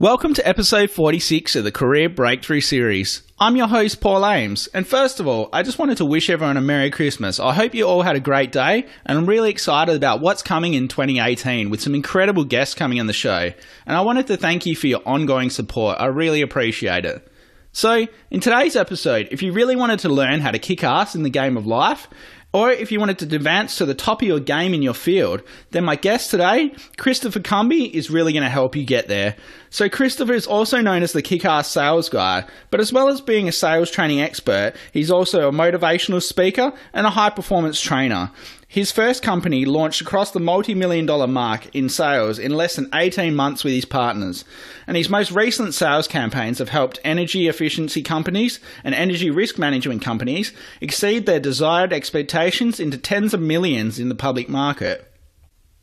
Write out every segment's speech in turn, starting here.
Welcome to episode 46 of the Career Breakthrough Series. I'm your host, Paul Ames, and first of all, I just wanted to wish everyone a Merry Christmas. I hope you all had a great day, and I'm really excited about what's coming in 2018 with some incredible guests coming on the show, and I wanted to thank you for your ongoing support. I really appreciate it. So, in today's episode, if you really wanted to learn how to kick ass in the game of life, or if you wanted to advance to the top of your game in your field, then my guest today, Christopher Cumby, is really going to help you get there. So Christopher is also known as the kick-ass sales guy, but as well as being a sales training expert, he's also a motivational speaker and a high-performance trainer. His first company launched across the multi-million-dollar mark in sales in less than 18 months with his partners. And his most recent sales campaigns have helped energy efficiency companies and energy risk management companies exceed their desired expectations into tens of millions in the public market.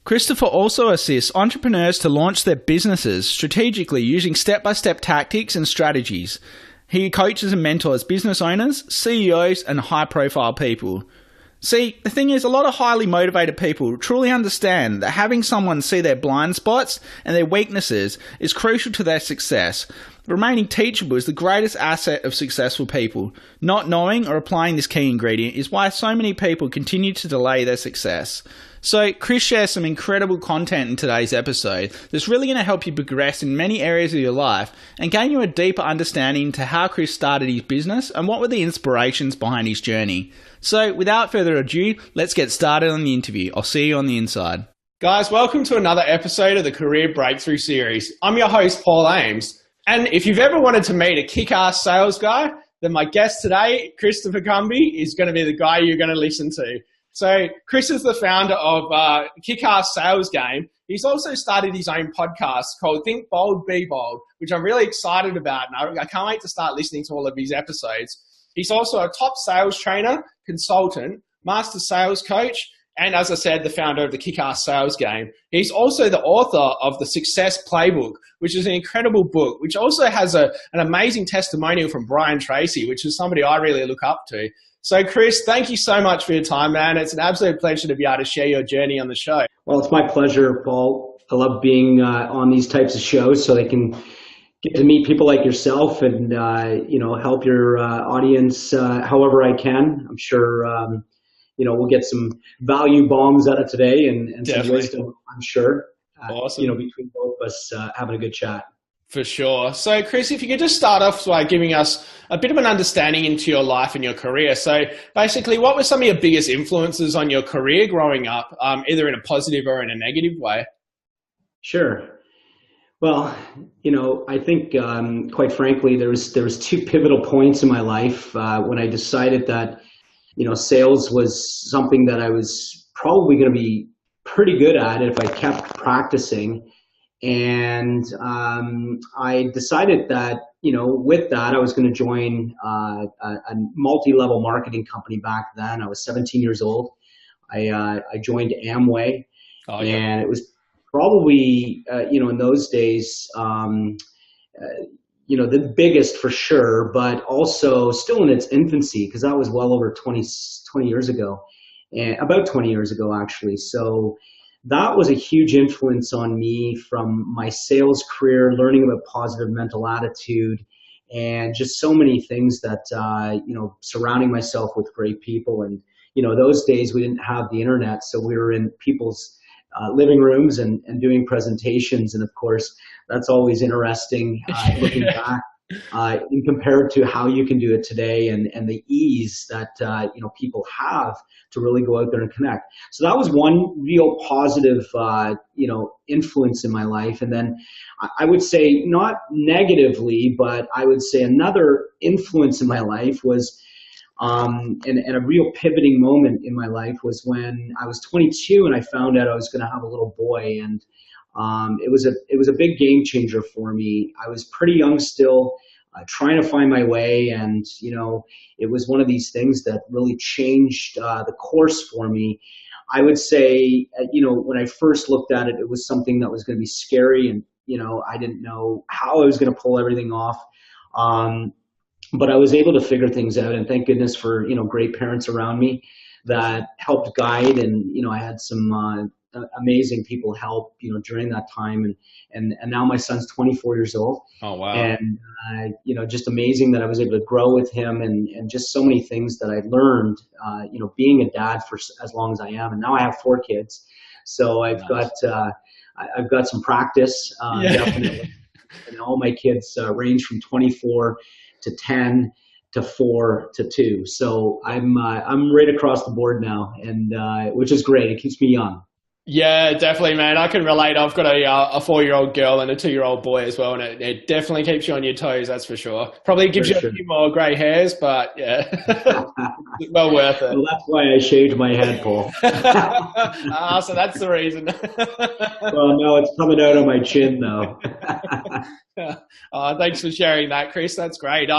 Christopher also assists entrepreneurs to launch their businesses strategically using step-by-step tactics and strategies. He coaches and mentors business owners, CEOs, and high-profile people. See, the thing is, a lot of highly motivated people truly understand that having someone see their blind spots and their weaknesses is crucial to their success. Remaining teachable is the greatest asset of successful people. Not knowing or applying this key ingredient is why so many people continue to delay their success. So, Chris shares some incredible content in today's episode that's really going to help you progress in many areas of your life and gain you a deeper understanding to how Chris started his business and what were the inspirations behind his journey. So, without further ado, let's get started on the interview. I'll see you on the inside. Guys, welcome to another episode of the Career Breakthrough Series. I'm your host, Paul Ames. And if you've ever wanted to meet a kick-ass sales guy, then my guest today, Christopher Cumby, is going to be the guy you're going to listen to. So Chris is the founder of Kick-Ass Sales Game. He's also started his own podcast called Think Bold, Be Bold, which I'm really excited about, and I can't wait to start listening to all of his episodes. He's also a top sales trainer, consultant, master sales coach, and as I said, the founder of the Kick-Ass Sales Game. He's also the author of the Success Playbook, which is an incredible book, which also has an amazing testimonial from Brian Tracy, which is somebody I really look up to. So Chris, thank you so much for your time, man. It's an absolute pleasure to be able to share your journey on the show. Well, it's my pleasure, Paul. I love being on these types of shows so they can get to meet people like yourself and, help your audience however I can. I'm sure, we'll get some value bombs out of today and some wisdom, I'm sure. Awesome. Between both of us having a good chat. For sure. So, Chris, if you could just start off by giving us a bit of an understanding into your life and your career. So, basically, what were some of your biggest influences on your career growing up, either in a positive or in a negative way? Sure. Well, I think, quite frankly, there was two pivotal points in my life when I decided that, sales was something that I was probably going to be pretty good at if I kept practicing. And I decided that, with that, I was going to join a multi-level marketing company back then. I was 17 years old. I joined Amway. Oh, yeah. And it was probably, in those days, the biggest for sure, but also still in its infancy because that was well over 20 years ago, and about 20 years ago, actually. So that was a huge influence on me from my sales career, learning about positive mental attitude, and just so many things that, surrounding myself with great people. And, those days we didn't have the internet, so we were in people's living rooms and doing presentations. And of course, that's always interesting looking back in compared to how you can do it today and the ease that, people have to really go out there and connect. So that was one real positive, influence in my life. And then I would say not negatively, but I would say another influence in my life was, and a real pivoting moment in my life was when I was 22 and I found out I was going to have a little boy. And it was a big game changer for me. I was pretty young still, trying to find my way, and it was one of these things that really changed the course for me. I would say, when I first looked at it, it was something that was going to be scary, and I didn't know how I was going to pull everything off. But I was able to figure things out, and thank goodness for great parents around me that helped guide, and I had some amazing people help, during that time. And now my son's 24 years old. Oh, wow. And, just amazing that I was able to grow with him, and just so many things that I learned, being a dad for as long as I am. And now I have 4 kids. So I've got some practice, definitely. And all my kids range from 24 to 10 to 4 to 2. So I'm right across the board now, and which is great. It keeps me young. Yeah, definitely, man. I can relate. I've got a 4-year-old girl and a 2-year-old boy as well, and it definitely keeps you on your toes. That's for sure. Probably gives you a few more grey hairs, but yeah, well worth it. Well, that's why I shaved my head, Paul. So that's the reason. Well, no, it's coming out on my chin though. Thanks for sharing that, Chris. That's great.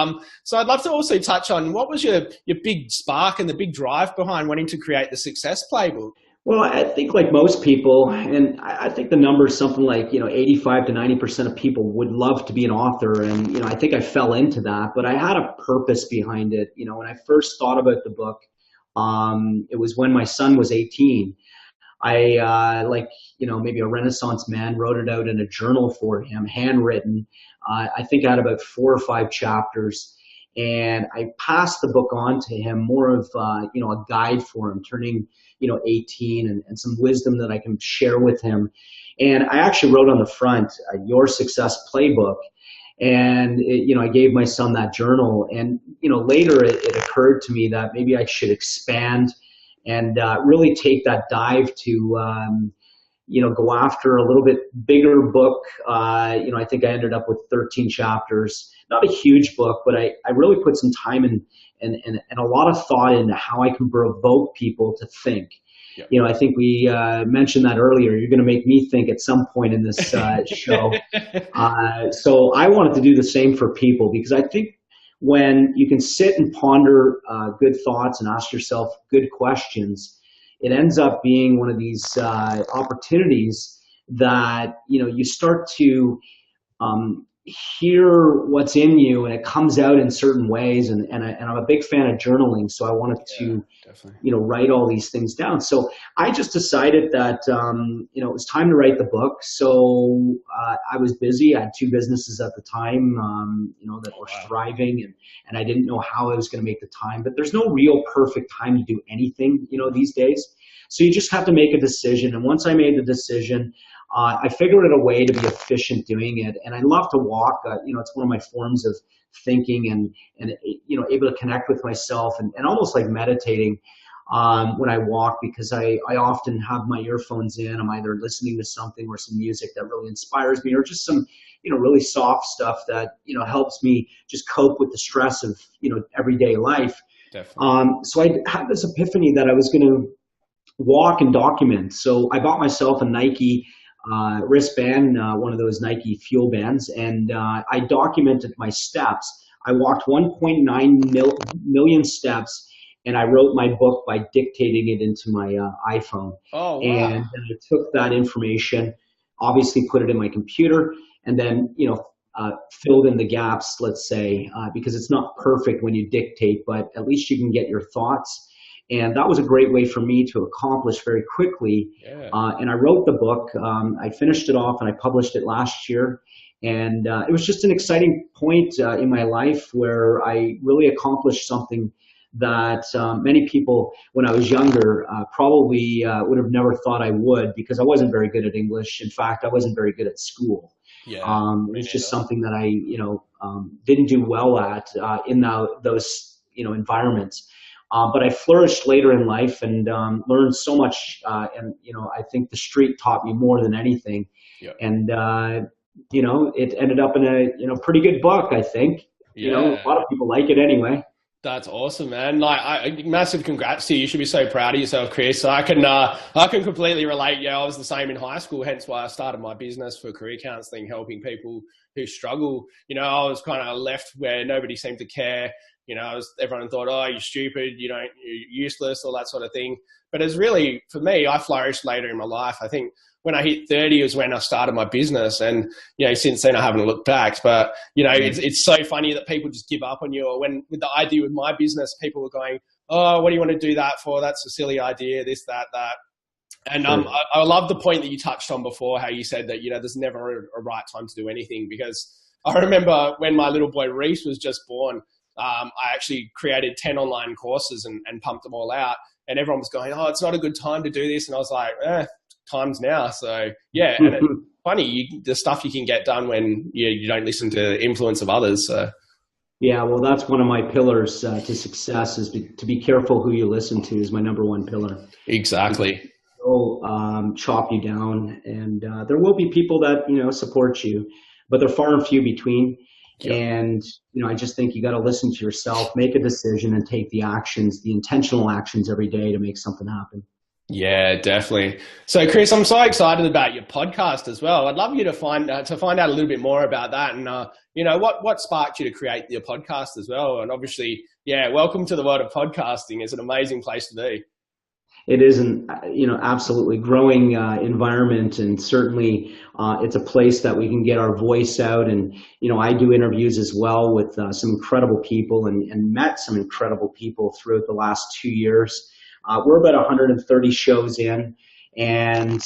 So I'd love to also touch on what was your big spark and the big drive behind wanting to create the Success Playbook? Well, I think like most people, and I think the number is something like, 85 to 90% of people would love to be an author. And, I think I fell into that, but I had a purpose behind it. When I first thought about the book, it was when my son was 18. I, maybe a Renaissance man, wrote it out in a journal for him, handwritten. I think I had about 4 or 5 chapters. And I passed the book on to him, more of, a guide for him, turning 18, and some wisdom that I can share with him. And I actually wrote on the front, Your Success Playbook. And, I gave my son that journal. And, later it occurred to me that maybe I should expand and really take that dive to, go after a little bit bigger book. I think I ended up with 13 chapters, not a huge book, but I really put some time and a lot of thought into how I can provoke people to think. Yep. I think we mentioned that earlier. You're going to make me think at some point in this show. So I wanted to do the same for people, because I think when you can sit and ponder good thoughts and ask yourself good questions, it ends up being one of these opportunities that, you start to hear what's in you, and it comes out in certain ways. And I'm a big fan of journaling, so I wanted to, write all these things down. So I just decided that, it was time to write the book. So I was busy. I had 2 businesses at the time, that were thriving, and I didn't know how I was going to make the time. But there's no real perfect time to do anything, these days. So you just have to make a decision. And once I made the decision, I figured out a way to be efficient doing it. And I love to walk. It's one of my forms of thinking, and able to connect with myself, and almost like meditating when I walk, because I often have my earphones in. I'm either listening to something or some music that really inspires me, or just some, really soft stuff that, helps me just cope with the stress of, everyday life. Definitely. So I had this epiphany that I was going to walk and document. So I bought myself a Nike wristband, one of those Nike fuel bands, and I documented my steps. I walked 1.9 million steps, and I wrote my book by dictating it into my iPhone. Oh, wow. And then I took that information, obviously put it in my computer, and then, filled in the gaps, let's say, because it's not perfect when you dictate, but at least you can get your thoughts. And that was a great way for me to accomplish very quickly. Yeah. And I wrote the book. I finished it off, and I published it last year. And it was just an exciting point in my life where I really accomplished something that many people, when I was younger, probably would have never thought I would, because I wasn't very good at English. In fact, I wasn't very good at school. Yeah, it was just something that I, didn't do well at in those, environments. But I flourished later in life, and learned so much. And, I think the street taught me more than anything. Yep. And, it ended up in a, pretty good book, I think. Yeah. A lot of people like it anyway. That's awesome, man. Massive congrats to you. You should be so proud of yourself, Chris. I can completely relate. Yeah, I was the same in high school, hence why I started my business for career counseling, helping people who struggle. I was kind of left where nobody seemed to care. Everyone thought, oh, you're stupid, you're useless, all that sort of thing. But it's really, for me, I flourished later in my life. I think when I hit 30 is when I started my business. And, since then I haven't looked back. But, it's so funny that people just give up on you. Or when, with the idea with my business, people were going, oh, what do you want to do that for? That's a silly idea, this, that. And Sure. I love the point that you touched on before, how you said that, there's never a right time to do anything. Because I remember when my little boy Reese was just born, I actually created 10 online courses and pumped them all out. And everyone was going, oh, it's not a good time to do this. And I was like, time's now. So, yeah. And it's funny, the stuff you can get done when you don't listen to the influence of others. So. Yeah, well, that's one of my pillars to success is to be careful who you listen to is my number one pillar. Exactly. They'll chop you down, and there will be people that support you, but they're far and few between. Yep. And I just think you got to listen to yourself, make a decision, and take the actions, the intentional actions every day to make something happen. Yeah, definitely. So, Chris, I'm so excited about your podcast as well. I'd love you to find out a little bit more about that, and what sparked you to create your podcast as well. And obviously, welcome to the world of podcasting. It's an amazing place to be. It is an absolutely growing environment, and certainly it's a place that we can get our voice out. And I do interviews as well with some incredible people, and met some incredible people throughout the last 2 years. We're about 130 shows in, and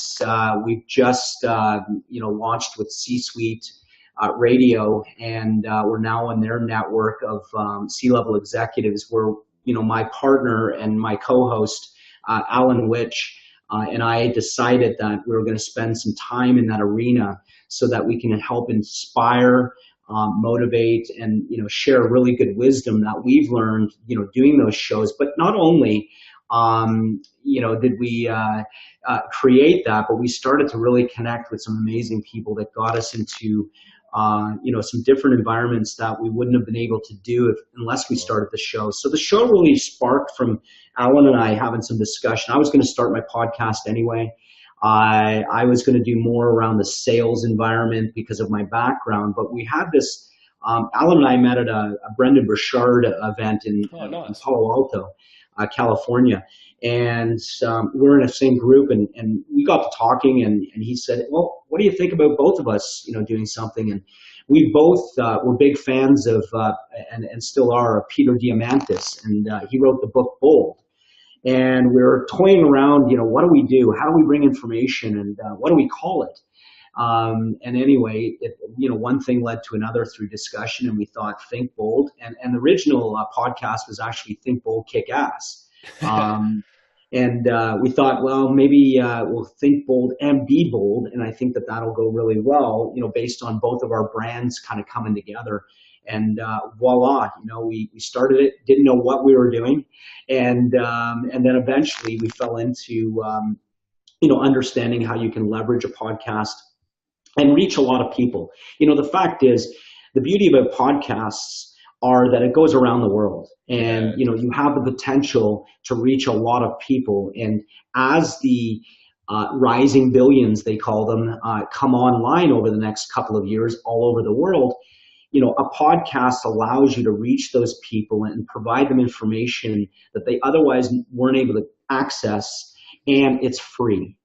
we've just launched with C-Suite Radio, and we're now on their network of C-level executives. Where my partner and my co-host, Alan Witch, and I decided that we were going to spend some time in that arena so that we can help inspire, motivate, and share really good wisdom that we've learned doing those shows. But not only did we create that, but we started to really connect with some amazing people that got us into some different environments that we wouldn't have been able to do unless we started the show. So the show really sparked from Alan and I having some discussion. I was going to start my podcast anyway. I was going to do more around the sales environment because of my background, but we had this, Alan and I met at a Brendan Burchard event in Palo Alto, California. And we're in the same group, and we got to talking, and he said, well, what do you think about both of us, doing something? And we both were big fans of, and still are, Peter Diamandis, and he wrote the book Bold. And we were toying around, what do we do? How do we bring information, and what do we call it? And anyway, one thing led to another through discussion, and we thought Think Bold, and the original podcast was actually Think Bold, Kick Ass. And we thought, well, maybe we'll think bold and be bold, and I think that that'll go really well, based on both of our brands kind of coming together. And voila, we started it, didn't know what we were doing, and then eventually we fell into understanding how you can leverage a podcast and reach a lot of people. The fact is, the beauty about podcasts are that it goes around the world, and you have the potential to reach a lot of people. And as the rising billions, they call them, come online over the next couple of years all over the world, a podcast allows you to reach those people and provide them information that they otherwise weren't able to access, and it's free.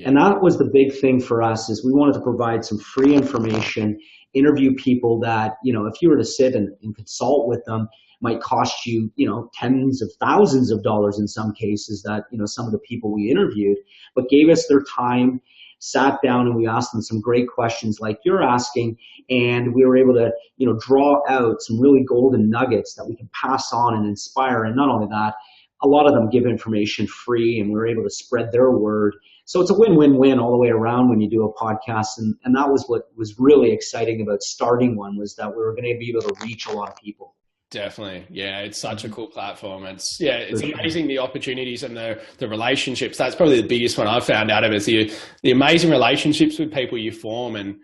And that was the big thing for us, is we wanted to provide some free information, interview people that, if you were to sit and consult with them, might cost you, tens of thousands of dollars in some cases, that, some of the people we interviewed, but gave us their time, sat down, and we asked them some great questions like you're asking, and we were able to, draw out some really golden nuggets that we can pass on and inspire. And not only that, a lot of them give information free, and we were able to spread their word. So it's a win-win-win all the way around when you do a podcast. And that was what was really exciting about starting one, was that we were going to be able to reach a lot of people. Definitely. Yeah, it's such a cool platform. It's amazing, the opportunities and the relationships. That's probably the biggest one I've found out of, is the amazing relationships with people you form. And,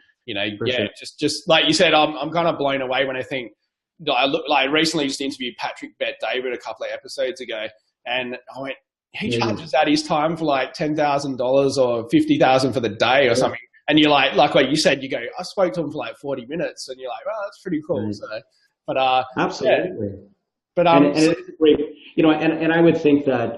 just like you said, I'm kind of blown away when I think, I recently just interviewed Patrick Bet-David a couple of episodes ago, and I went, he charges out his time for like $10,000 or $50,000 for the day or something. And you're like what you said, you go, I spoke to him for like 40 minutes, and you're like, well, that's pretty cool. So, but absolutely. Yeah. But and it's great, and I would think that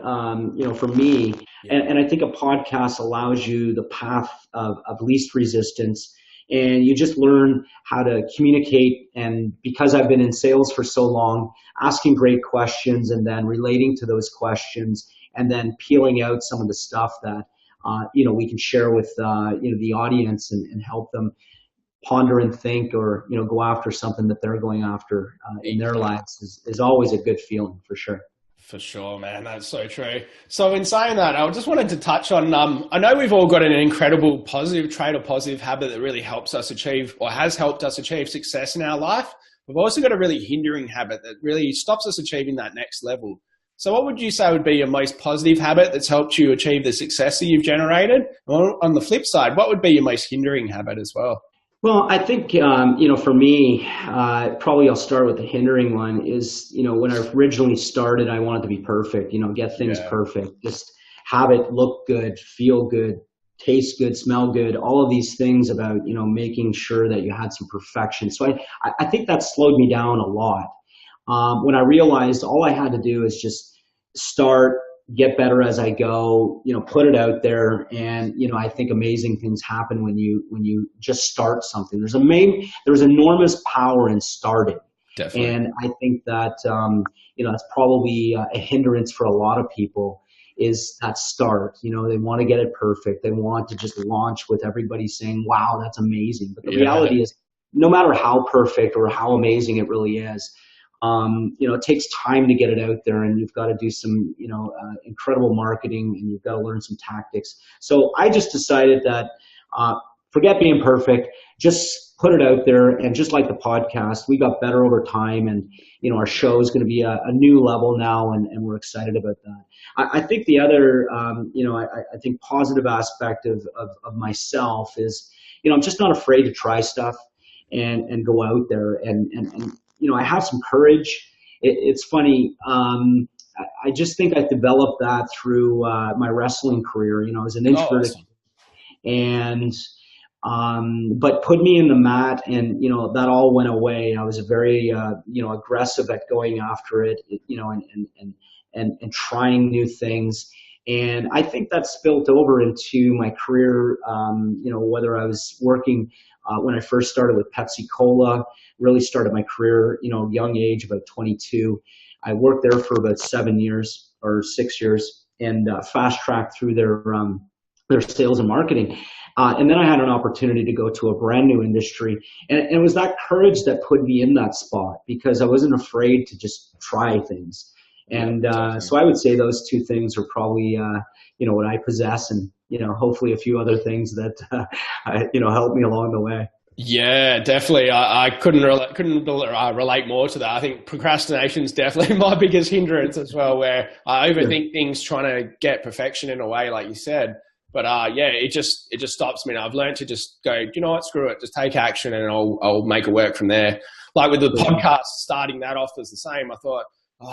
for me, and I think a podcast allows you the path of least resistance, and you just learn how to communicate. And because I've been in sales for so long, asking great questions and then relating to those questions, and then peeling out some of the stuff that we can share with, the audience and help them ponder and think, or, go after something that they're going after in their lives is always a good feeling, for sure. For sure, man. That's so true. So in saying that, I just wanted to touch on, I know we've all got an incredible positive trait or positive habit that really helps us achieve, or has helped us achieve, success in our life. We've also got a really hindering habit that really stops us achieving that next level. So what would you say would be your most positive habit that's helped you achieve the success that you've generated? Or on the flip side, what would be your most hindering habit as well? Well, I think, for me, probably I'll start with the hindering one is, when I originally started, I wanted to be perfect, get things perfect, just have it look good, feel good, taste good, smell good, all of these things about, making sure that you had some perfection. So I think that slowed me down a lot. When I realized all I had to do is just start, get better as I go, put it out there. And, I think amazing things happen when you just start something. There's enormous power in starting. Definitely. And I think that, that's probably a hindrance for a lot of people, is that start. They want to get it perfect. They want to just launch with everybody saying, wow, that's amazing. But the reality is, no matter how perfect or how amazing it really is, it takes time to get it out there, and you've got to do some, incredible marketing, and you've got to learn some tactics. So I just decided that, forget being perfect, just put it out there. And just like the podcast, we got better over time, and, our show is going to be a new level now, and we're excited about that. I think the other, I think positive aspect of myself is, I'm just not afraid to try stuff and go out there and I have some courage. It's funny. I just think I developed that through my wrestling career. As an introverted, and but put me in the mat, and that all went away. I was very aggressive at going after it, and trying new things. And I think that spilled over into my career. Whether I was working when I first started with Pepsi Cola, really started my career, young age, about 22. I worked there for about 7 years or 6 years, and fast tracked through their sales and marketing. And then I had an opportunity to go to a brand new industry. And it was that courage that put me in that spot, because I wasn't afraid to just try things. And so I would say those two things are probably, what I possess, and, hopefully a few other things that, helped me along the way. Yeah, definitely. I couldn't relate more to that. I think procrastination is definitely my biggest hindrance as well, where I overthink things, trying to get perfection in a way, like you said. But it just stops me. And I've learned to just go, screw it, just take action, and I'll make it work from there. Like with the podcast, starting that off was the same. I thought,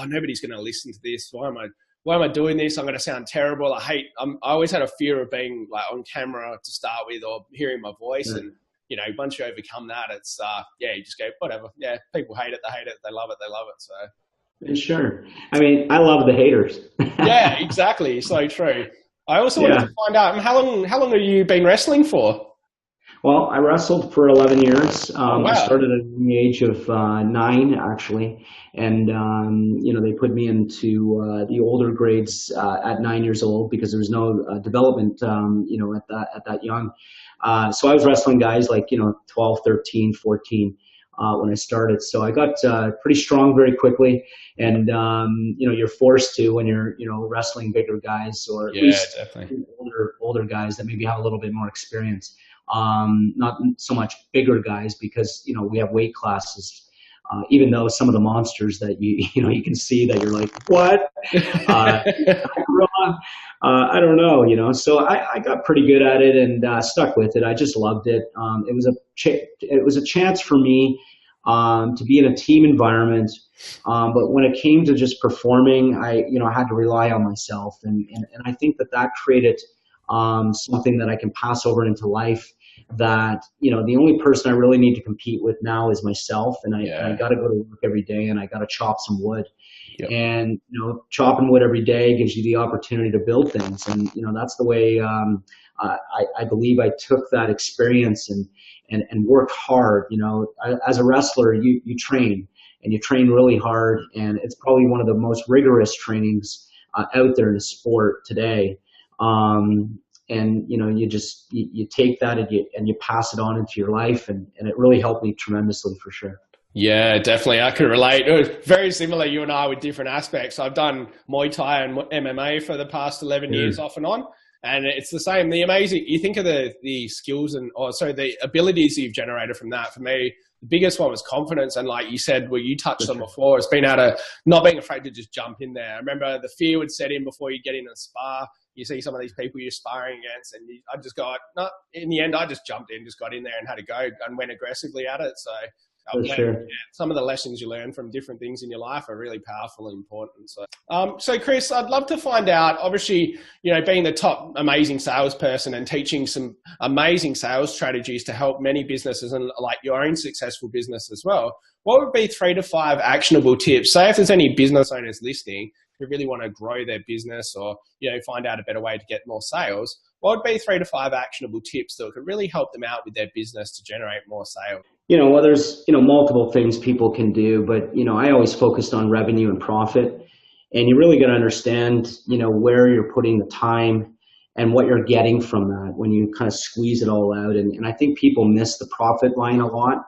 nobody's going to listen to this. Why am I doing this? I'm going to sound terrible. I always had a fear of being like on camera to start with, or hearing my voice. And, once you overcome that, it's, you just go, whatever. Yeah, people hate it. They hate it. They love it. They love it. So. Sure. I mean, I love the haters. Yeah, exactly. So true. I also wanted to find out, how long have you been wrestling for? Well, I wrestled for 11 years. Wow. I started at the age of 9, actually. And, they put me into the older grades at 9 years old, because there was no development, at that young. So I was wrestling guys like, 12, 13, 14 when I started. So I got pretty strong very quickly. And, you're forced to when you're, wrestling bigger guys, or at least definitely older guys that maybe have a little bit more experience. Not so much bigger guys, because, we have weight classes. Even though some of the monsters that you can see that you're like, what? I don't know, So I got pretty good at it, and stuck with it. I just loved it. It was a chance for me to be in a team environment. But when it came to just performing, I had to rely on myself, and I think that created something that I can pass over into life. That the only person I really need to compete with now is myself, and I got to go to work every day, and I got to chop some wood. Yep. And chopping wood every day gives you the opportunity to build things, and that's the way I believe I took that experience and worked hard. As a wrestler, you train, and you train really hard, and it's probably one of the most rigorous trainings out there in the sport today. and you take that and you pass it on into your life, and it really helped me tremendously for sure. Yeah, definitely. I could relate. It was very similar, you and I, with different aspects. I've done Muay Thai and MMA for the past 11 years off and on. And it's the same. The amazing, you think of the skills the abilities you've generated from that. For me, the biggest one was confidence. And like you said, well, you touched on before, it's been not being afraid to just jump in there. I remember the fear would set in before you get in a spar. You see some of these people you're sparring against, and I just go, no, in the end, I just jumped in, just got in there and had a go and went aggressively at it. So some of the lessons you learn from different things in your life are really powerful and important. So Chris, I'd love to find out, obviously, being the top amazing salesperson and teaching some amazing sales strategies to help many businesses and like your own successful business as well. What would be 3 to 5 actionable tips? Say if there's any business owners listening who really want to grow their business or, find out a better way to get more sales, what would be 3 to 5 actionable tips that could really help them out with their business to generate more sales? Well, there's, multiple things people can do, but, I always focused on revenue and profit, and you really got to understand, where you're putting the time and what you're getting from that when you kind of squeeze it all out. And I think people miss the profit line a lot.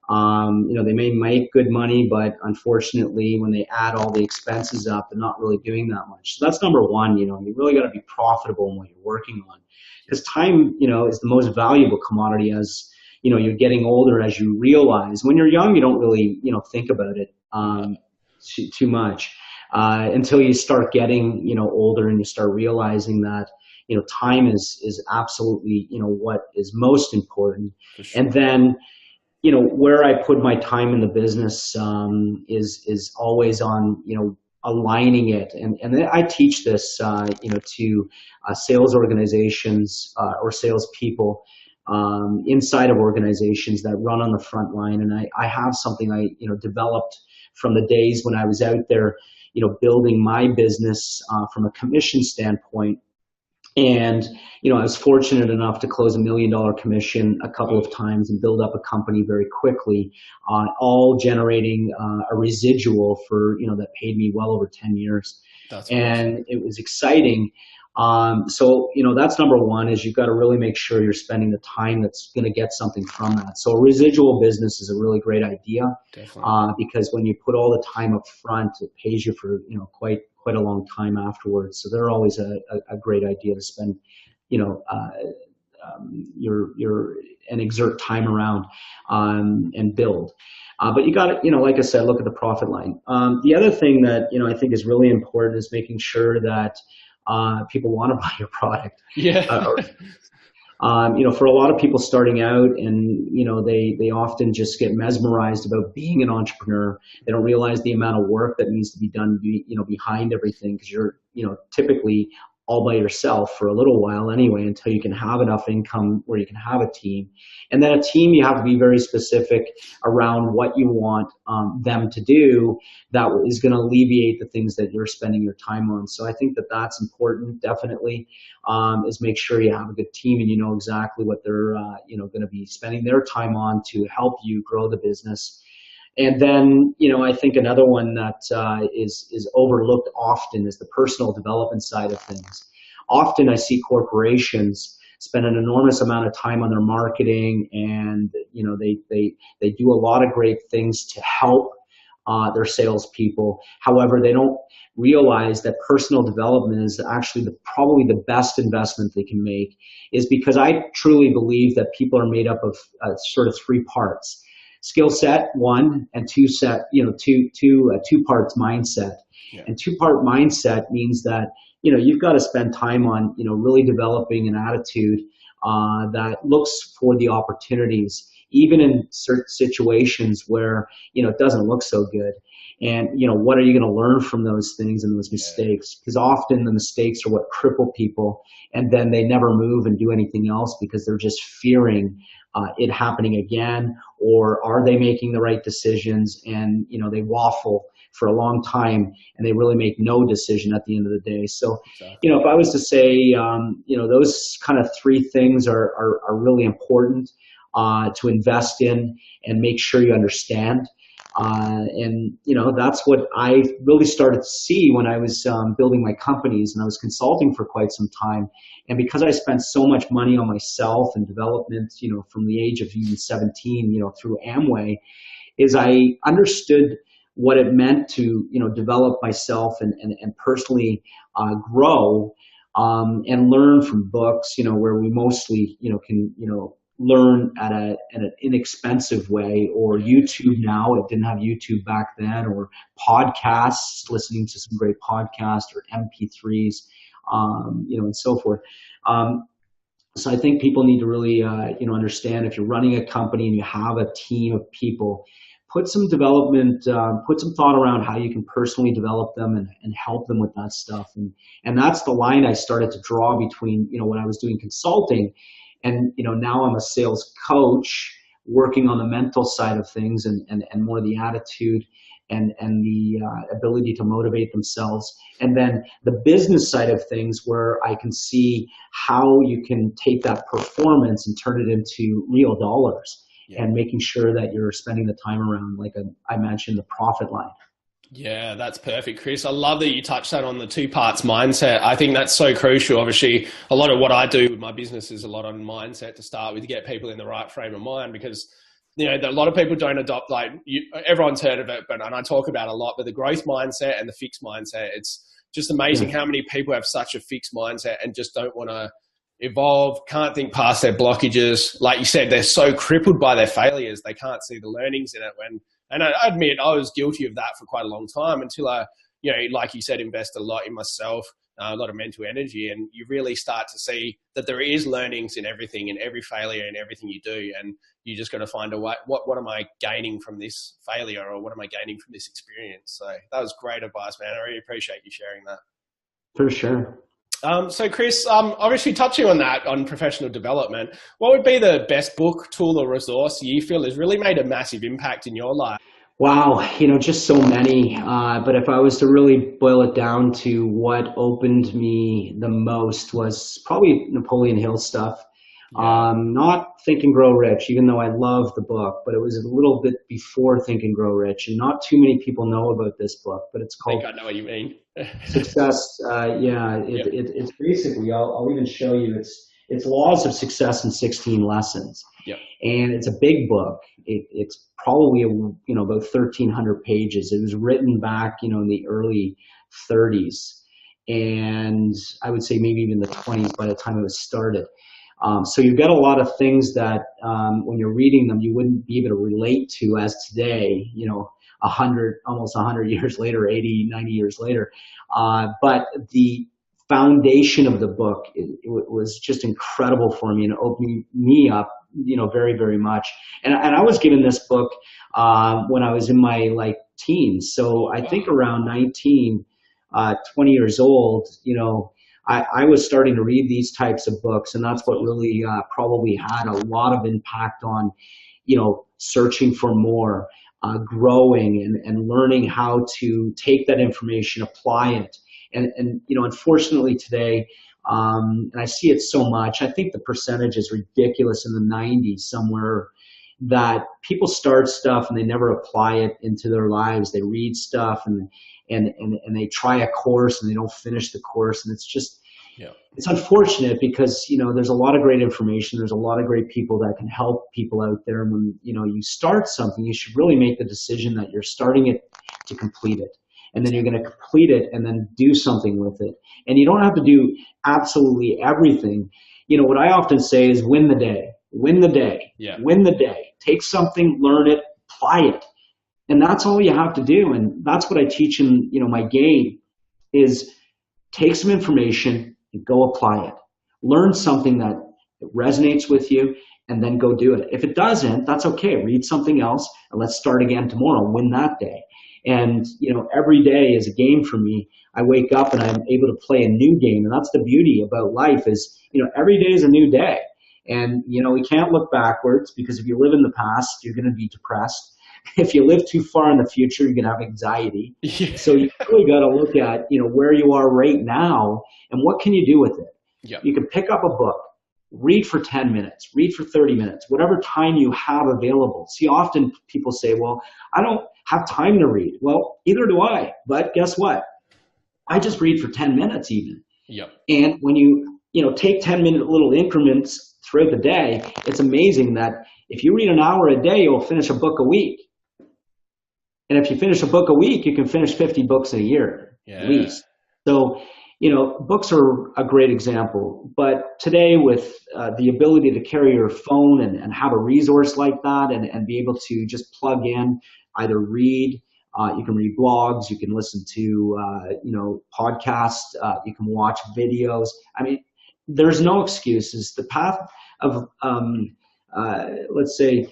They may make good money, but unfortunately, when they add all the expenses up, they're not really doing that much. So that's number one. You really got to be profitable in what you're working on, because time, is the most valuable commodity as, you're getting older, as you realize. When you're young, you don't really, think about it too much until you start getting, older and you start realizing that, time is absolutely, what is most important. Sure. And then, where I put my time in the business is always on, aligning it. And I teach this, to sales organizations or salespeople inside of organizations that run on the front line. And I have something I, developed from the days when I was out there, building my business from a commission standpoint. And, I was fortunate enough to close $1 million commission a couple of times and build up a company very quickly, all generating a residual for, that paid me well over 10 years. And it was exciting. So, that's number one, is you've got to really make sure you're spending the time that's going to get something from that. So a residual business is a really great idea, because when you put all the time up front, it pays you for, quite a long time afterwards. So they're always a great idea to spend, and exert time around, and build. But you got to, like I said, look at the profit line. The other thing that, I think is really important is making sure that people want to buy your product. Yeah. For a lot of people starting out, and they often just get mesmerized about being an entrepreneur. They don't realize the amount of work that needs to be done, behind everything, because you're, typically all by yourself for a little while anyway, until you can have enough income where you can have a team. And then a team, you have to be very specific around what you want them to do that is going to alleviate the things that you're spending your time on. So I think that that's important, definitely, is make sure you have a good team and you know exactly what they're going to be spending their time on to help you grow the business. And then, I think another one that is overlooked often is the personal development side of things. Often I see corporations spend an enormous amount of time on their marketing, and they do a lot of great things to help their salespeople. However, they don't realize that personal development is actually probably the best investment they can make, is because I truly believe that people are made up of sort of 3 parts. Skill set, 1, and 2 parts mindset. Yeah. And 2-part mindset means that, you've got to spend time on, really developing an attitude that looks for the opportunities, even in certain situations where, it doesn't look so good. And, what are you going to learn from those things and those mistakes? Because often the mistakes are what cripple people, and then they never move and do anything else because they're just fearing it happening again, or are they making the right decisions? And, they waffle for a long time and they really make no decision at the end of the day. So, exactly. If I was to say, those kind of 3 things are really important to invest in and make sure you understand. And, that's what I really started to see when I was building my companies, and I was consulting for quite some time. And because I spent so much money on myself and development, from the age of even 17, through Amway, is I understood what it meant to, develop myself and personally grow and learn from books, where we mostly, can, learn at an inexpensive way, or YouTube now. It didn't have YouTube back then, or podcasts, listening to some great podcasts, or MP3s, and so forth. So I think people need to really, understand, if you're running a company and you have a team of people, put some development, put some thought around how you can personally develop them and help them with that stuff. And that's the line I started to draw between, when I was doing consulting, and, now I'm a sales coach working on the mental side of things, and more the attitude and the ability to motivate themselves. And then the business side of things, where I can see how you can take that performance and turn it into real dollars. Yeah. And making sure that you're spending the time around, like I mentioned, the profit line. Yeah, that's perfect, Chris. I love that you touched that on the 2 parts mindset. I think that's so crucial. Obviously, a lot of what I do with my business is a lot on mindset to start with, to get people in the right frame of mind, because a lot of people don't adopt, everyone's heard of it, and I talk about it a lot, but the growth mindset and the fixed mindset, it's just amazing how many people have such a fixed mindset and just don't want to evolve, can't think past their blockages. Like you said, they're so crippled by their failures, they can't see the learnings in it. And I admit I was guilty of that for quite a long time, until I, like you said, invest a lot in myself, a lot of mental energy, and you really start to see that there is learnings in everything, in every failure, in everything you do. And you just got to find a way, what am I gaining from this failure, or what am I gaining from this experience? So that was great advice, man. I really appreciate you sharing that. For sure. So Chris, obviously touching on that, on professional development, what would be the best book, tool, or resource you feel has really made a massive impact in your life? Wow, just so many. But if I was to really boil it down to what opened me the most, was probably Napoleon Hill stuff. Yeah. Not Think and Grow Rich, even though I love the book, but it was a little bit before Think and Grow Rich, and not too many people know about this book, but it's called— I think I know what you mean. Success. It's basically, I'll even show you, it's Laws of Success in 16 Lessons. Yep. And it's a big book. It's probably about 1,300 pages. It was written back in the early 30s, and I would say maybe even the 20s by the time it was started. So you've got a lot of things that when you're reading them, you wouldn't be able to relate to as today, almost 100 years later, 80, 90 years later. But the foundation of the book, it was just incredible for me, and it opened me up, very, very much. And I was given this book when I was in my teens. So I think around 19, 20 years old, I was starting to read these types of books, and that's what really probably had a lot of impact on, searching for more, growing and learning how to take that information, apply it. And unfortunately today, and I see it so much, I think the percentage is ridiculous in the 90s somewhere, that people start stuff and they never apply it into their lives. They read stuff and they try a course and they don't finish the course. And it's just, it's unfortunate, because, there's a lot of great information. There's a lot of great people that can help people out there. And when, you start something, you should really make the decision that you're starting it to complete it. And then you're going to complete it and then do something with it. And you don't have to do absolutely everything. What I often say is win the day, win the day, win the day. Take something, learn it, apply it. And that's all you have to do. And that's what I teach in, my game, is take some information and go apply it. Learn something that resonates with you, and then go do it. If it doesn't, that's okay. Read something else and let's start again tomorrow. Win that day. And, every day is a game for me. I wake up and I'm able to play a new game. And that's the beauty about life, is, every day is a new day. And, we can't look backwards, because if you live in the past, you're going to be depressed. If you live too far in the future, you're going to have anxiety. So you really got to look at, where you are right now and what can you do with it. You can pick up a book, read for 10 minutes, read for 30 minutes, whatever time you have available. See, often people say, well, I don't have time to read. Well, either do I, but guess what? I just read for 10 minutes even. Yep. And when you take 10-minute little increments throughout the day, it's amazing that if you read an hour a day, you'll finish a book a week. And if you finish a book a week, you can finish 50 books a year, at least. So, books are a great example. But today with the ability to carry your phone and have a resource like that and be able to just plug in, either read, you can read blogs, you can listen to, podcasts, you can watch videos. I mean, there's no excuses. The path of, let's say,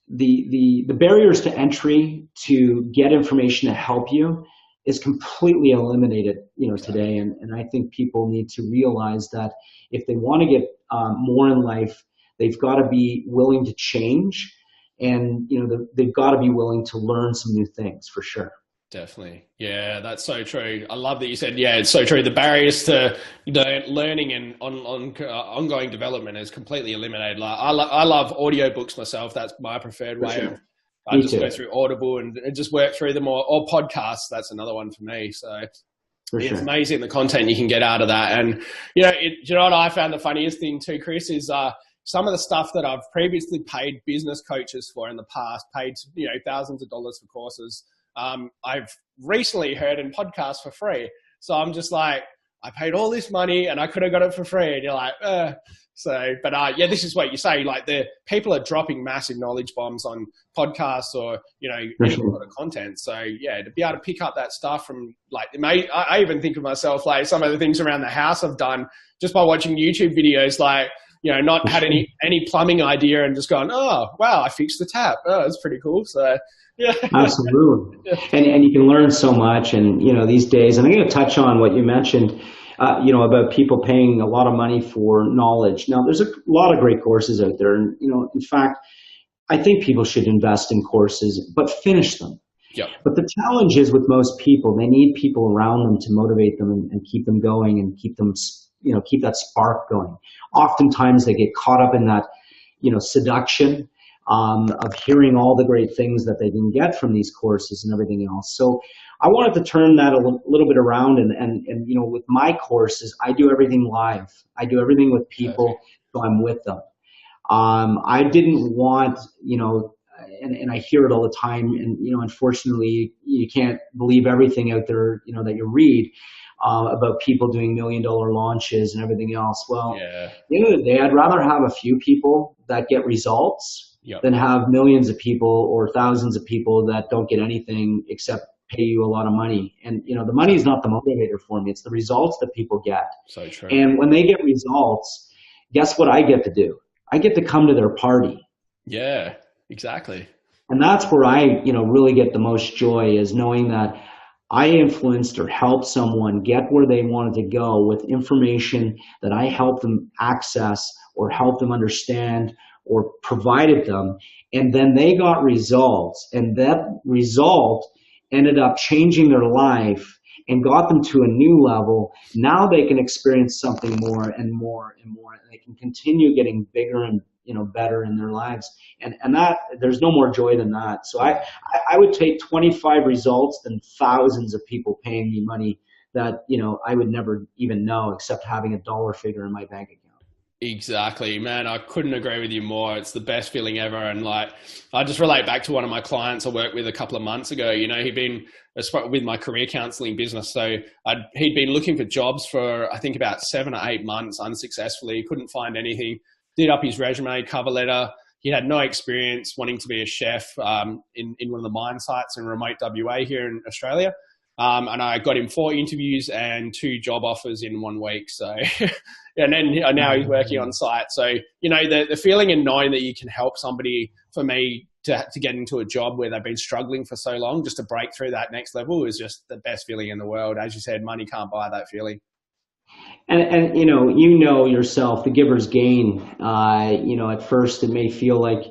the barriers to entry to get information to help you is completely eliminated, today. And I think people need to realize that if they want to get more in life, they've got to be willing to change, and they've got to be willing to learn some new things for sure. Definitely. Yeah, that's so true. I love that you said, it's so true. The barriers to learning and ongoing development is completely eliminated. Like I love audiobooks myself. That's my preferred way. Sure. I just go through Audible and just work through them, or podcasts. That's another one for me. So it's amazing the content you can get out of that. And, you know what I found the funniest thing too, Chris, is some of the stuff that I've previously paid business coaches for in the past, paid, thousands of dollars for courses. I've recently heard in podcasts for free. So I'm just like, I paid all this money and I could have got it for free. And you're like, this is what you say. Like, the people are dropping massive knowledge bombs on podcasts or, any sort of content. So to be able to pick up that stuff from, like, I even think of myself, like, some of the things around the house I've done just by watching YouTube videos, like, not had any plumbing idea and just gone, oh, wow, I fixed the tap. Oh, that's pretty cool. So, yeah. Absolutely. And you can learn so much. And, these days, and I'm going to touch on what you mentioned, about people paying a lot of money for knowledge. Now, there's a lot of great courses out there. And, in fact, I think people should invest in courses, but finish them. Yep. But the challenge is with most people, they need people around them to motivate them and keep them going and keep them, keep that spark going. Oftentimes they get caught up in that, seduction of hearing all the great things that they can get from these courses and everything else. So I wanted to turn that a little bit around and with my courses, I do everything live. I do everything with people, so I'm with them. I didn't want, and I hear it all the time, and, unfortunately you can't believe everything out there, that you read about people doing $1 million launches and everything else. Well, at the end of the day, I'd rather have a few people that get results than have millions of people or thousands of people that don't get anything except pay you a lot of money. And, the money is not the motivator for me. It's the results that people get. So true. And when they get results, guess what I get to do? I get to come to their party. Yeah, exactly. And that's where I, really get the most joy, is knowing that I influenced or helped someone get where they wanted to go with information that I helped them access or helped them understand or provided them. And then they got results, and that result ended up changing their life and got them to a new level. Now they can experience something more and more and more, and they can continue getting bigger and better in their lives. And that, there's no more joy than that. So I would take 25 results than thousands of people paying me money that, I would never even know, except having a dollar figure in my bank account. Exactly, man. I couldn't agree with you more. It's the best feeling ever. And, like, I just relate back to one of my clients I worked with a couple of months ago. He'd been with my career counseling business. So he'd been looking for jobs for, I think, about 7 or 8 months unsuccessfully. He couldn't find anything. Did up his resume, cover letter. He had no experience wanting to be a chef in one of the mine sites in remote WA here in Australia. And I got him 4 interviews and 2 job offers in 1 week. So, and then now he's working on site. So, the feeling and knowing that you can help somebody, for me, to get into a job where they've been struggling for so long, just to break through that next level, is just the best feeling in the world. As you said, money can't buy that feeling. And yourself, the giver's gain. At first it may feel like,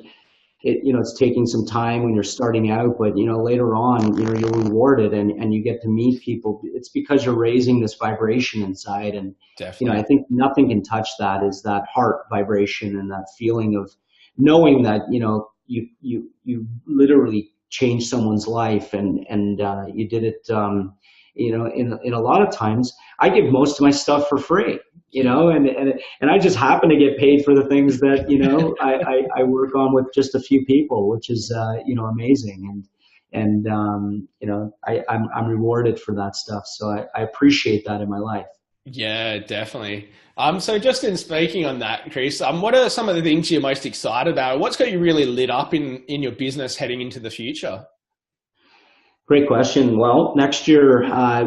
it's taking some time when you're starting out, but later on, you're rewarded and you get to meet people. It's because you're raising this vibration inside, and Definitely. I think nothing can touch that, is that heart vibration and that feeling of knowing that you literally changed someone's life, and you did it. In a lot of times, I give most of my stuff for free. And I just happen to get paid for the things that I work on with just a few people, which is amazing, and I'm rewarded for that stuff. So I appreciate that in my life. Yeah, definitely. So just in speaking on that, Chris, what are some of the things you're most excited about? What's got you really lit up in your business heading into the future? Great question. Well, next year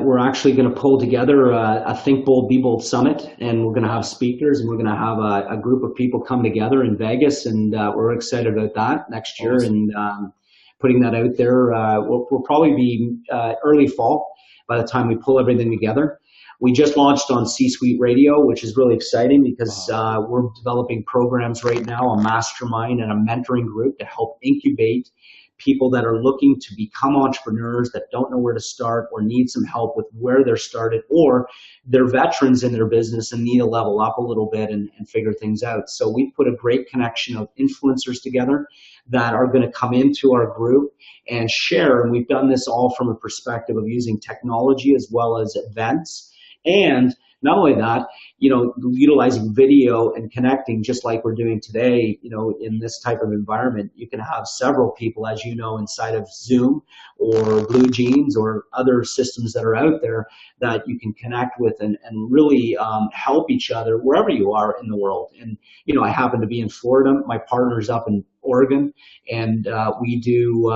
we're actually going to pull together a Think Bold, Be Bold Summit, and we're going to have speakers, and we're going to have a group of people come together in Vegas, and we're excited about that next year. Awesome. And putting that out there. We'll probably be early fall by the time we pull everything together. We just launched on C-Suite Radio, which is really exciting because we're developing programs right now, a mastermind and a mentoring group to help incubate people that are looking to become entrepreneurs that don't know where to start or need some help with where they're started, or they're veterans in their business and need to level up a little bit and figure things out. So we've put a great connection of influencers together that are going to come into our group and share. And we've done this all from a perspective of using technology as well as events. And not only that, utilizing video and connecting just like we're doing today, in this type of environment. You can have several people, as you know, inside of Zoom or Blue Jeans or other systems that are out there that you can connect with and really help each other wherever you are in the world. And, I happen to be in Florida. My partner's up in Oregon, and we do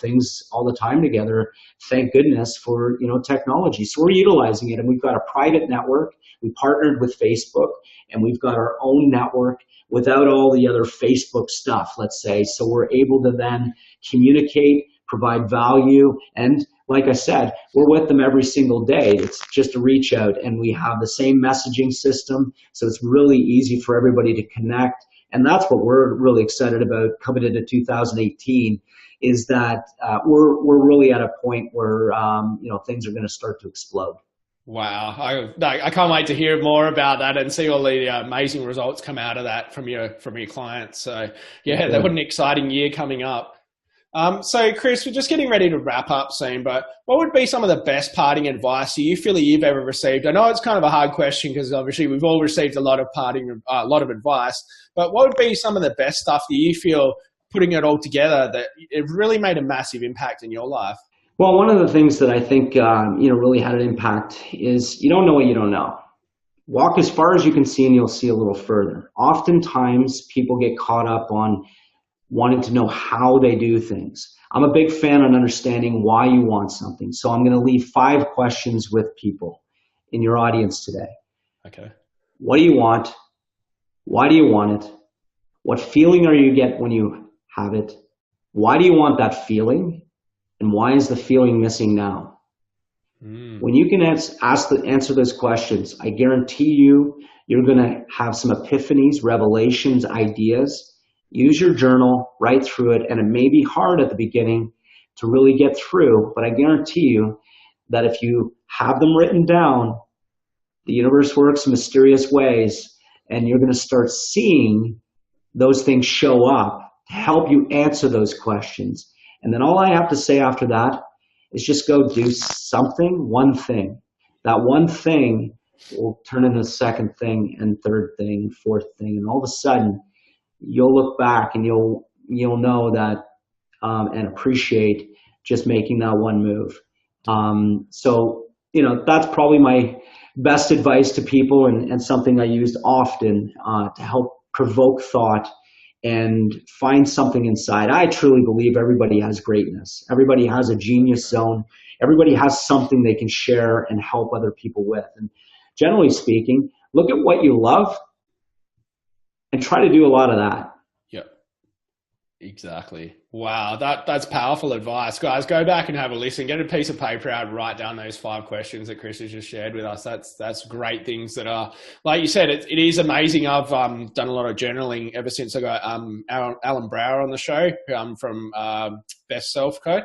things all the time together. Thank goodness for technology. So we're utilizing it, and we've got a private network. We partnered with Facebook, and we've got our own network without all the other Facebook stuff, let's say. So we're able to then communicate, provide value, and like I said, we're with them every single day. It's just a reach out, and we have the same messaging system, so it's really easy for everybody to connect. And that's what we're really excited about coming into 2018, is that we're really at a point where things are going to start to explode. Wow. I can't wait to hear more about that and see all the amazing results come out of that from your clients. So yeah, what an exciting year coming up. So Chris, we're just getting ready to wrap up soon, but what would be some of the best parting advice you feel that you've ever received? I know it's kind of a hard question because obviously we've all received a lot of advice, but what would be some of the best stuff that you feel, putting it all together, that it really made a massive impact in your life? Well, one of the things that I think really had an impact is you don't know what you don't know. Walk as far as you can see and you'll see a little further. Oftentimes people get caught up on wanting to know how they do things. I'm a big fan on understanding why you want something. So I'm going to leave 5 questions with people in your audience today. Okay. What do you want? Why do you want it? What feeling are you get when you have it? Why do you want that feeling? And why is the feeling missing now? When you can answer those questions, I guarantee you're going to have some epiphanies, revelations, ideas. Use your journal, write through it, and it may be hard at the beginning to really get through, but I guarantee you that if you have them written down, the universe works in mysterious ways, and you're going to start seeing those things show up to help you answer those questions. And then all I have to say after that is just go do something, one thing. That one thing will turn into the second thing and third thing and fourth thing, and all of a sudden you'll look back and you'll know that and appreciate just making that one move. So that's probably my best advice to people, and something I used often to help provoke thought and find something inside. I truly believe everybody has greatness. Everybody has a genius zone. Everybody has something they can share and help other people with. And generally speaking, look at what you love and try to do a lot of that. Yep, exactly. Wow, that's powerful advice. Guys, go back and have a listen. Get a piece of paper out and write down those 5 questions that Chris has just shared with us. That's great things that are, like you said, it is amazing. I've done a lot of journaling ever since I got Alan Brower on the show from Best Self Co.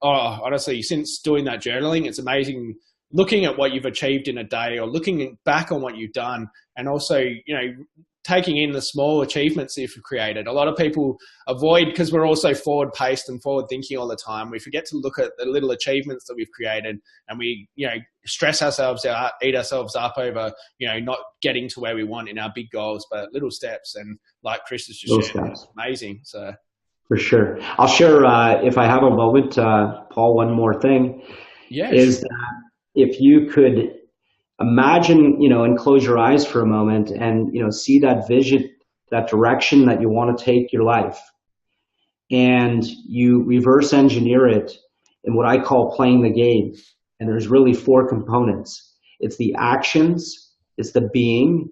Honestly, since doing that journaling, it's amazing looking at what you've achieved in a day or looking back on what you've done, and also, taking in the small achievements that you've created. A lot of people avoid, because we're also forward paced and forward thinking all the time. We forget to look at the little achievements that we've created, and we, stress ourselves out, eat ourselves up over, not getting to where we want in our big goals, but little steps. And like Chris has just shared, it's amazing. So for sure. I'll share, if I have a moment, Paul, one more thing. Yeah. Is that if you could imagine, and close your eyes for a moment and, see that vision, that direction that you want to take your life, and you reverse engineer it in what I call playing the game. And there's really 4 components. It's the actions, it's the being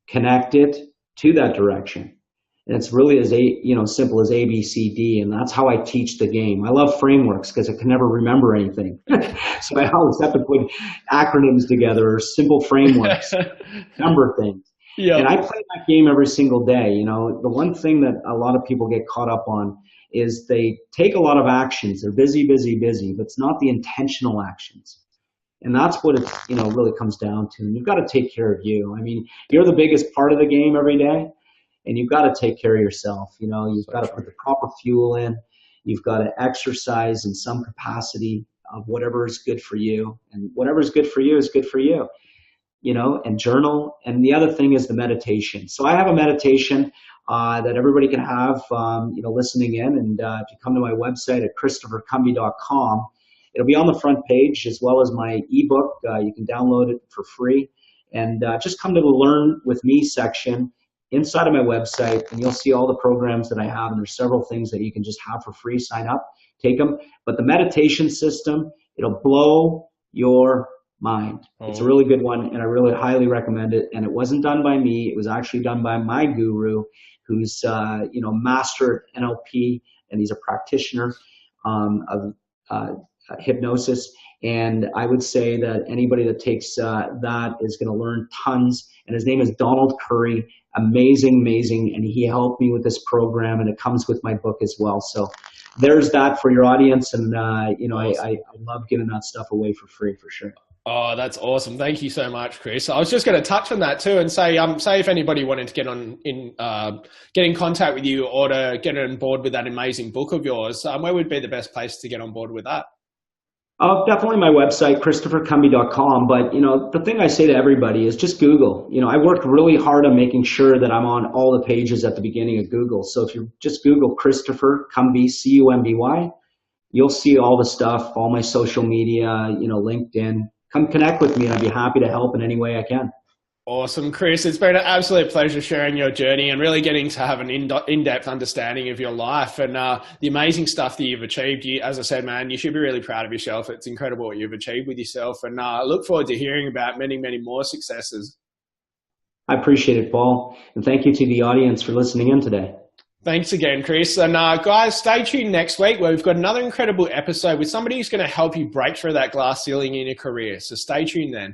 connected to that direction. And it's really as simple as A, B, C, D. And that's how I teach the game. I love frameworks because I can never remember anything. So I always have to put acronyms together or simple frameworks, number things. Yeah. And I play that game every single day. The one thing that a lot of people get caught up on is they take a lot of actions. They're busy, busy, busy, but it's not the intentional actions. And that's what it really comes down to. And you've got to take care of you. I mean, you're the biggest part of the game every day. And you've got to take care of yourself. You've got to put the proper fuel in. You've got to exercise in some capacity of whatever is good for you. And whatever is good for you is good for you, and journal. And the other thing is the meditation. So I have a meditation that everybody can have, listening in. And if you come to my website at ChristopherCumby.com, it'll be on the front page as well as my ebook. You can download it for free. And just come to the Learn With Me section inside of my website, and you'll see all the programs that I have, and there's several things that you can just have for free. Sign up, take them. But the meditation system, it'll blow your mind. It's a really good one, and I really highly recommend it. And it wasn't done by me. It was actually done by my guru, who's master at NLP, and he's a practitioner of hypnosis. And I would say that anybody that takes that is going to learn tons. And his name is Donald Curry. Amazing. And he helped me with this program, and it comes with my book as well. So there's that for your audience. And, I love giving that stuff away for free, for sure. Oh, that's awesome. Thank you so much, Chris. I was just going to touch on that too and say if anybody wanted to get in contact with you or to get on board with that amazing book of yours, where would be the best place to get on board with that? Definitely my website, ChristopherCumby.com. But, the thing I say to everybody is just Google. I worked really hard on making sure that I'm on all the pages at the beginning of Google. So if you just Google Christopher Cumby, C-U-M-B-Y, you'll see all the stuff, all my social media, LinkedIn. Come connect with me, and I'd be happy to help in any way I can. Awesome, Chris. It's been an absolute pleasure sharing your journey and really getting to have an in-depth understanding of your life and the amazing stuff that you've achieved. As I said, man, you should be really proud of yourself. It's incredible what you've achieved with yourself, and I look forward to hearing about many, many more successes. I appreciate it, Paul. And thank you to the audience for listening in today. Thanks again, Chris. And guys, stay tuned next week where we've got another incredible episode with somebody who's going to help you break through that glass ceiling in your career. So stay tuned then.